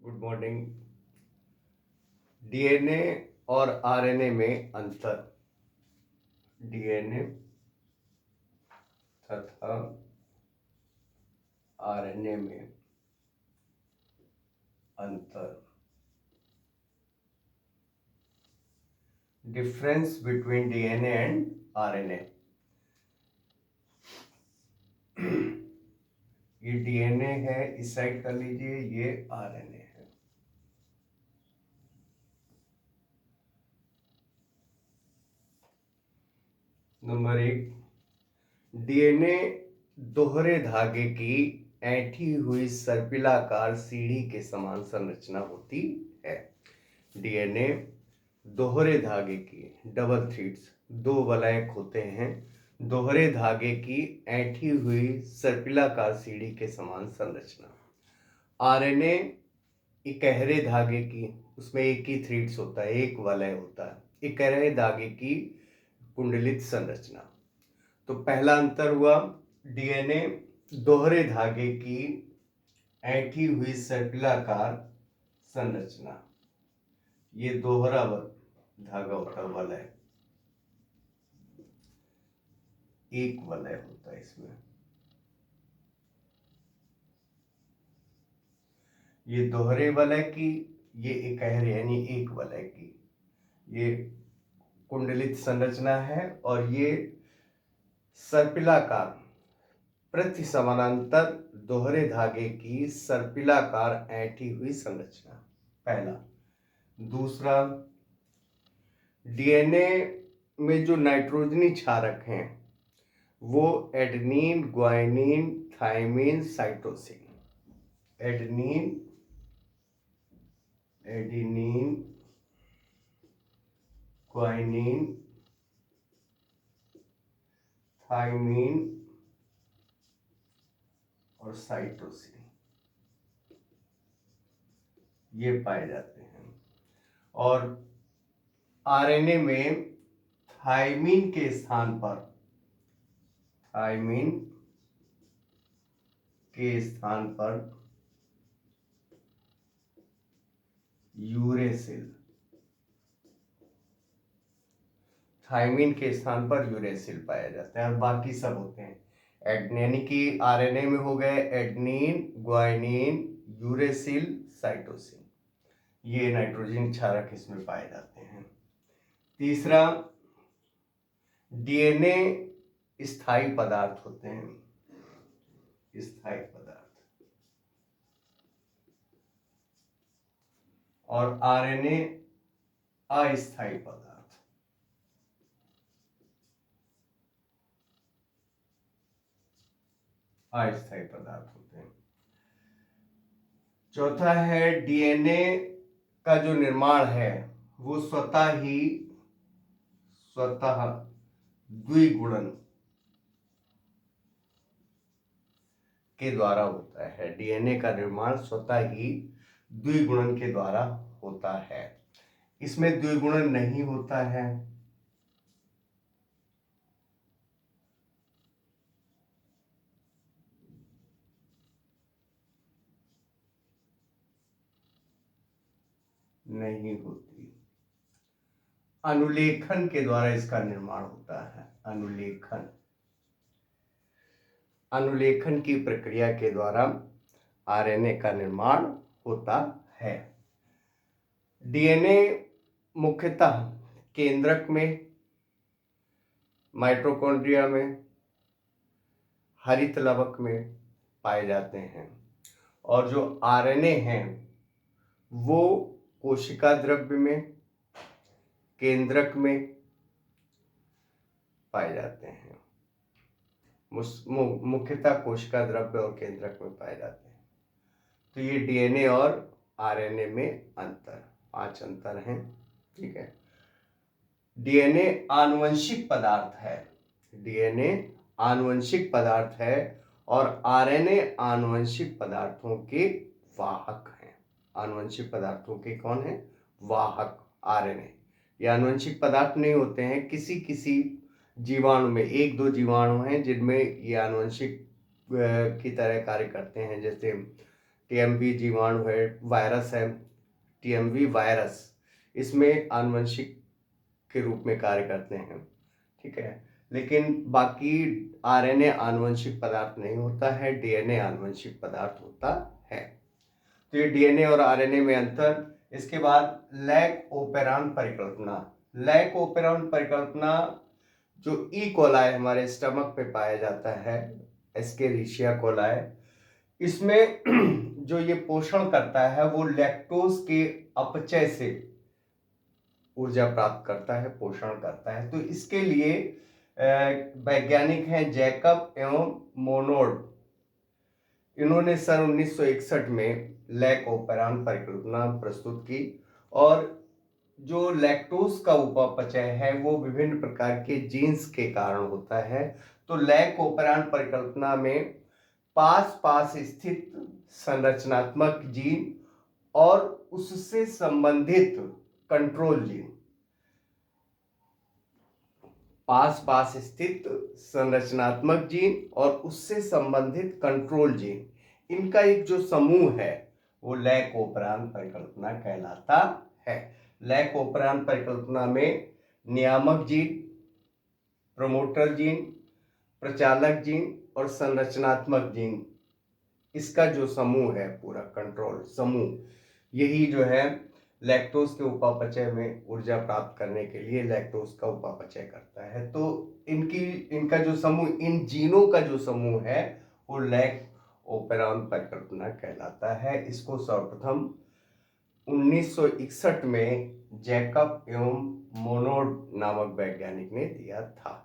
Good morning. DNA और RNA में अंतर। डीएनए तथा आरएनए में अंतर। Difference between DNA and RNA. ये डीएनए है, इस साइड कर लीजिए, ये आरएनए है। नंबर 1, डीएनए दोहरे धागे की ऐंठी हुई सर्पिलाकार सीढ़ी के समान संरचना होती है। डीएनए दोहरे धागे की, डबल थ्रेड्स, दो वलयक होते हैं। दोहरे धागे की ऐंठी हुई सर्पिलाकार सीढ़ी के समान संरचना। आरएनए इकहरे धागे की, उसमें एक ही थ्रेड्स होता है, एक वलय होता है। इकहरे धागे की कुंडलित संरचना। तो पहला अंतर हुआ, डीएनए दोहरे धागे की ऐंठी हुई सर्पिलाकार संरचना। ये दोहरा धागा होता है, वलय, एक वलय होता है इसमें। ये दोहरे वलय की, ये इकहरे यानी एक वलय की, ये कुंडलित संरचना है। और ये सर्पिलाकार प्रति समानांतर दोहरे धागे की सर्पिलाकार ऐंठी हुई संरचना, पहला। दूसरा, डीएनए में जो नाइट्रोजनी क्षारक हैं वो adenine, guanine, thymine, cytosine. Adenine, guanine, thymine और साइटोसिन, ये पाए जाते हैं। और आरएनए में थाइमिन के स्थान पर, यूरेसिल, थाइमिन के स्थान पर यूरेसिल पाया जाता है। और बाकी सब होते हैं यानी कि आरएनए में हो गए एडेनिन, ग्वानिन, यूरेसिल, साइटोसिन, ये नाइट्रोजन क्षारक इसमें पाए जाते हैं। तीसरा, डीएनए स्थायी पदार्थ होते हैं, स्थायी पदार्थ। और आरएनए अस्थायी पदार्थ। अस्थायी पदार्थ होते हैं। चौथा है, डीएनए का जो निर्माण है वो स्वतः द्विगुणन के द्वारा होता है। डीएनए का निर्माण स्वतः ही द्विगुणन के द्वारा होता है। इसमें द्विगुणन नहीं होता है, नहीं होती। अनुलेखन के द्वारा इसका निर्माण होता है। अनुलेखन की प्रक्रिया के द्वारा आरएनए का निर्माण होता है। डीएनए मुख्यतः केंद्रक में, माइटोकॉन्ड्रिया में, हरित लवक में पाए जाते हैं। और जो आरएनए हैं वो कोशिका द्रव्य में, केंद्रक में पाए जाते हैं। मुख्यतः कोशिका द्रव्य और केंद्रक में पाए जाते हैं। तो ये डीएनए और आरएनए में अंतर, 5 अंतर हैं। ठीक है। डीएनए आनुवंशिक पदार्थ है। डीएनए आनुवंशिक पदार्थ है और आरएनए आनुवंशिक पदार्थों के वाहक हैं। आनुवंशिक पदार्थों के कौन है? वाहक। आरएनए ये आनुवंशिक पदार्थ नहीं होते हैं। किसी किसी जीवाणु में, एक दो जीवाणु हैं जिनमें ये आनुवंशिक की तरह कार्य करते हैं, जैसे टीएमवी जीवाणु है, वायरस है, टीएमवी वायरस, इसमें आनुवंशिक के रूप में कार्य करते हैं, ठीक है। लेकिन बाकी आरएनए आनुवंशिक पदार्थ नहीं होता है, डीएनए आनुवंशिक पदार्थ होता है। तो ये डीएनए और आरएनए में अंतर। इसके बाद लैक ओपेरॉन परिकल्पना। लैक ओपेरॉन परिकल्पना जो ई कोलाई हमारे स्टमक पे पाया जाता है, एस्केरिशिया कोलाई, इसमें जो ये पोषण करता है वो लैक्टोज के अपचय से ऊर्जा प्राप्त करता है, पोषण करता है। तो इसके लिए वैज्ञानिक हैं जैकब एवं मोनोड, इन्होंने सन 1961 में लैक ओपेरॉन परिकल्पना प्रस्तुत की। और जो लैक्टोज का उपापचय है वो विभिन्न प्रकार के जीन्स के कारण होता है। तो लैक ओपेरॉन परिकल्पना में पास पास स्थित संरचनात्मक जीन और उससे संबंधित कंट्रोल जीन, पास पास स्थित संरचनात्मक जीन और उससे संबंधित कंट्रोल जीन, इनका एक जो समूह है वो लैक ओपेरॉन परिकल्पना कहलाता है। लैक ओपेरॉन परिकल्पना में नियामक जीन, प्रमोटर जीन, प्रचालक जीन और संरचनात्मक जीन, इसका जो समूह है, पूरा कंट्रोल समूह, यही जो है लैक्टोज के उपापचय में ऊर्जा प्राप्त करने के लिए लैक्टोज का उपापचय करता है। तो इनका जो समूह, इन जीनों का जो समूह है वो लैक ओपेरॉन परिकल्पना कहलाता है। इसको सर्वप्रथम 1961 में जैकब एवं मोनोड नामक वैज्ञानिक ने दिया था।